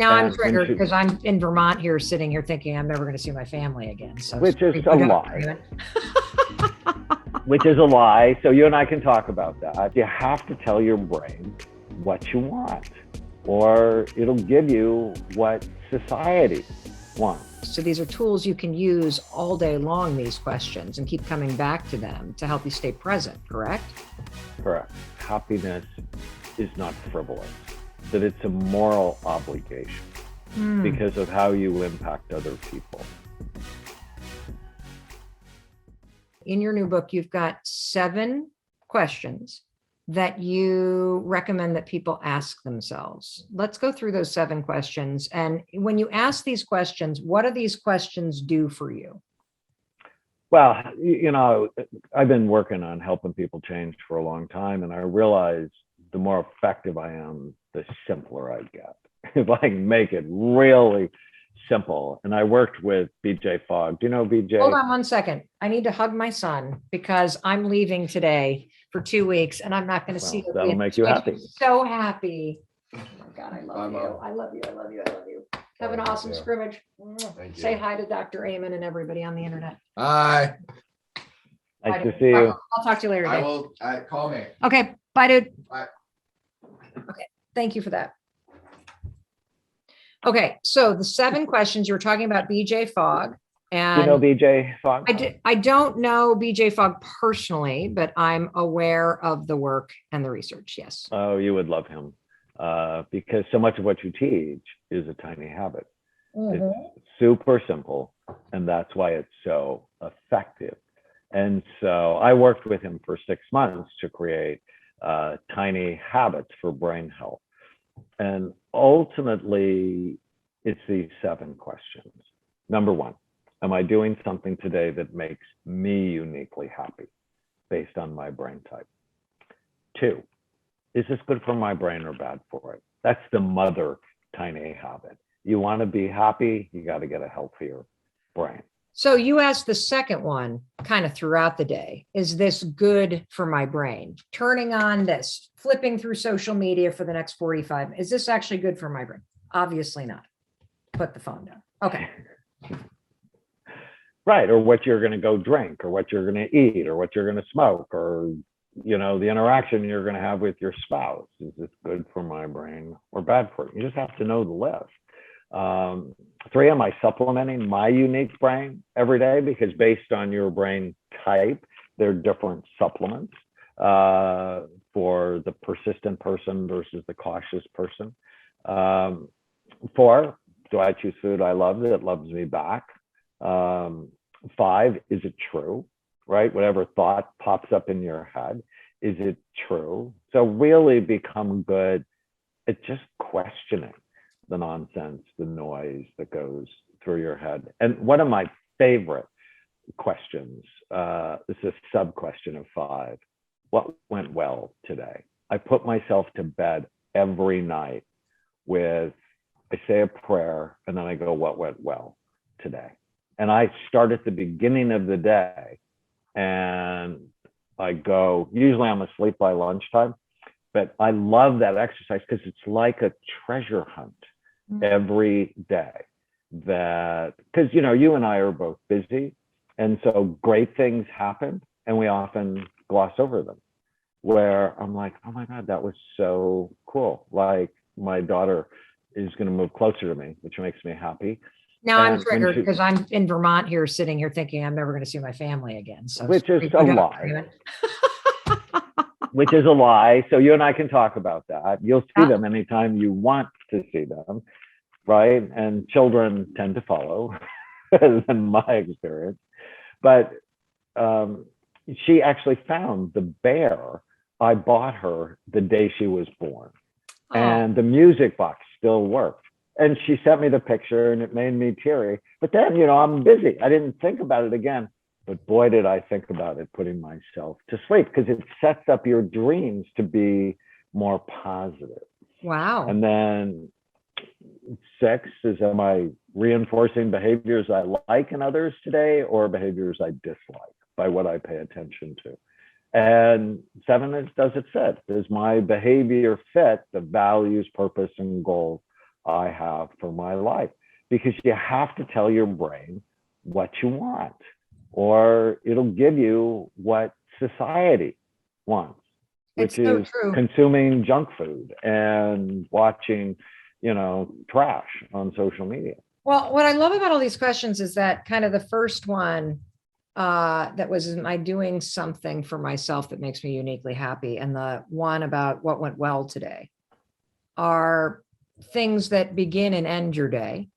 Now I'm And when triggered because I'm in Vermont here, sitting here thinking I'm never going to see my family again. So which is a lie. Which is a lie. So you and I can talk about that. You have to tell your brain what you want, or it'll give you what society wants. So these are tools you can use all day long, these questions, and keep coming back to them to help you stay present, correct? Correct. Happiness is not frivolous, that it's a moral obligation because of how you impact other people. In your new book, you've got 7 questions that you recommend that people ask themselves. Let's go through those 7 questions. And when you ask these questions, what do these questions do for you? Well, I've been working on helping people change for a long time, and I realize the more effective I am, the simpler I get. If I can make it really simple. And I worked with BJ Fogg. Do you know BJ? Hold on 1 second. I need to hug my son because I'm leaving today for 2 weeks and I'm not going to see him. That'll make you happy. So happy. Oh my God, I love you. I love you. I love you. I love you. Have an awesome scrimmage. Say hi to Dr. Amen and everybody on the internet. Hi. Nice to see you. I'll talk to you later. I Dave. will call me. Okay. Bye, dude. Bye. Okay. Thank you for that. Okay. So the 7 questions you were talking about BJ Fogg. And Do you know BJ Fogg? I don't know BJ Fogg personally, but I'm aware of the work and the research. Yes. Oh, you would love him because so much of what you teach is a tiny habit. It's super simple, and that's why it's so effective. And so I worked with him for 6 months to create tiny habits for brain health. And ultimately, it's these 7 questions. Number 1, am I doing something today that makes me uniquely happy based on my brain type? 2, is this good for my brain or bad for it? That's the mother tiny habit. You want to be happy, you got to get a healthier brain. So you asked the second one kind of throughout the day, is this good for my brain? Turning on this, flipping through social media for the next 45, is this actually good for my brain? Obviously not. Put the phone down. Okay. Right, or what you're going to go drink, or what you're going to eat, or what you're going to smoke, or the interaction you're going to have with your spouse. Is this good for my brain or bad for it? You just have to know the list. 3, am I supplementing my unique brain every day? Because based on your brain type, there are different supplements for the persistent person versus the cautious person. 4, do I choose food I love that loves me back? 5, is it true? Right? Whatever thought pops up in your head, is it true? So really become good at just questioning the nonsense, the noise that goes through your head. And one of my favorite questions, this is a sub question of 5. What went well today? I put myself to bed every night with, I say a prayer and then I go, what went well today? And I start at the beginning of the day and I go, usually I'm asleep by lunchtime, but I love that exercise because it's like a treasure hunt every day. That, because you and I are both busy, and so great things happen and we often gloss over them, where I'm like, oh my God, that was so cool. Like my daughter is going to move closer to me, which makes me happy. Now I'm triggered because I'm in Vermont here, sitting here thinking I'm never going to see my family again. So which is a lie. Which is a lie. So you and I can talk about that. You'll see them anytime you want to see them, right? And children tend to follow, in my experience. But she actually found the bear I bought her the day she was born. And the music box still worked. And she sent me the picture and it made me teary. But then, I'm busy. I didn't think about it again. But boy, did I think about it putting myself to sleep, because it sets up your dreams to be more positive. Wow. And then 6 is, am I reinforcing behaviors I like in others today or behaviors I dislike by what I pay attention to? And 7 is, does it fit? Does my behavior fit the values, purpose, and goals I have for my life. Because you have to tell your brain what you want, or it'll give you what society wants, which It's so is true. consuming junk food and watching, trash on social media. Well, what I love about all these questions is that kind of the first one that was, am I doing something for myself that makes me uniquely happy? And the one about what went well today are things that begin and end your day.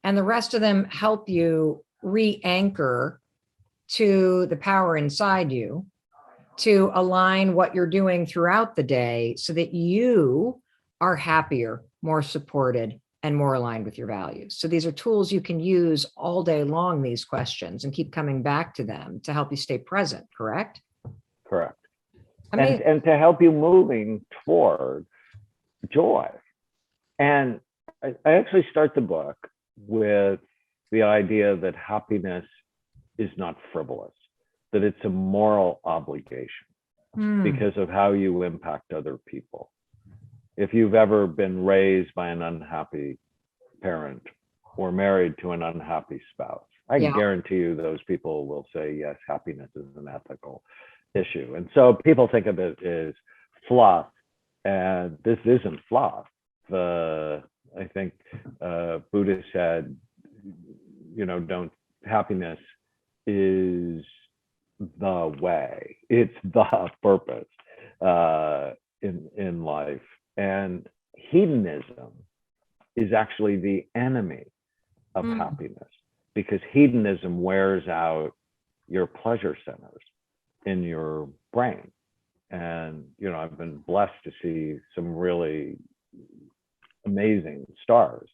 And the rest of them help you re-anchor to the power inside you to align what you're doing throughout the day so that you are happier, more supported, and more aligned with your values. So these are tools you can use all day long, these questions, and keep coming back to them to help you stay present, correct? Correct. I mean, And to help you moving toward joy. And I actually start the book with the idea that happiness is not frivolous, that it's a moral obligation because of how you impact other people. If you've ever been raised by an unhappy parent or married to an unhappy spouse, I guarantee you those people will say, yes, happiness is an ethical issue. And so people think of it as fluff, and this isn't fluff. I think Buddha said, happiness is the way, it's the purpose in life. And hedonism is actually the enemy of happiness, because hedonism wears out your pleasure centers in your brain. And, I've been blessed to see some really amazing stars.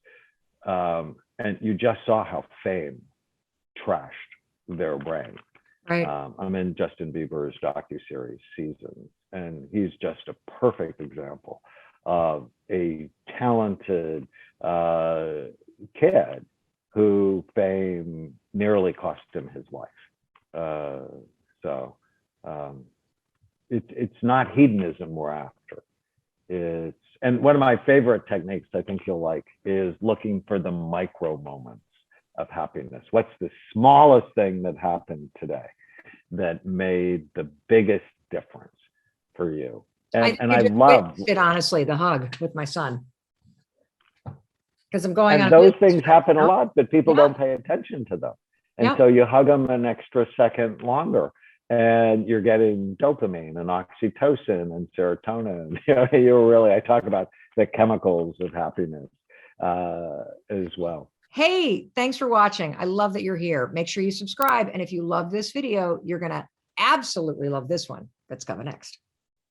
And you just saw how fame trashed their brain. right. I'm in Justin Bieber's docuseries Seasons, and he's just a perfect example of a talented kid who fame nearly cost him his life. It's not hedonism we're after. And one of my favorite techniques, I think you'll like, is looking for the micro moments of happiness. What's the smallest thing that happened today that made the biggest difference for you? And I love it, honestly, the hug with my son. Because I'm going on. And those things happen a lot, but people don't pay attention to them. And so you hug them an extra second longer, and you're getting dopamine and oxytocin and serotonin. I talk about the chemicals of happiness as well. Hey, thanks for watching. I love that you're here. Make sure you subscribe. And if you love this video, you're going to absolutely love this one that's coming next.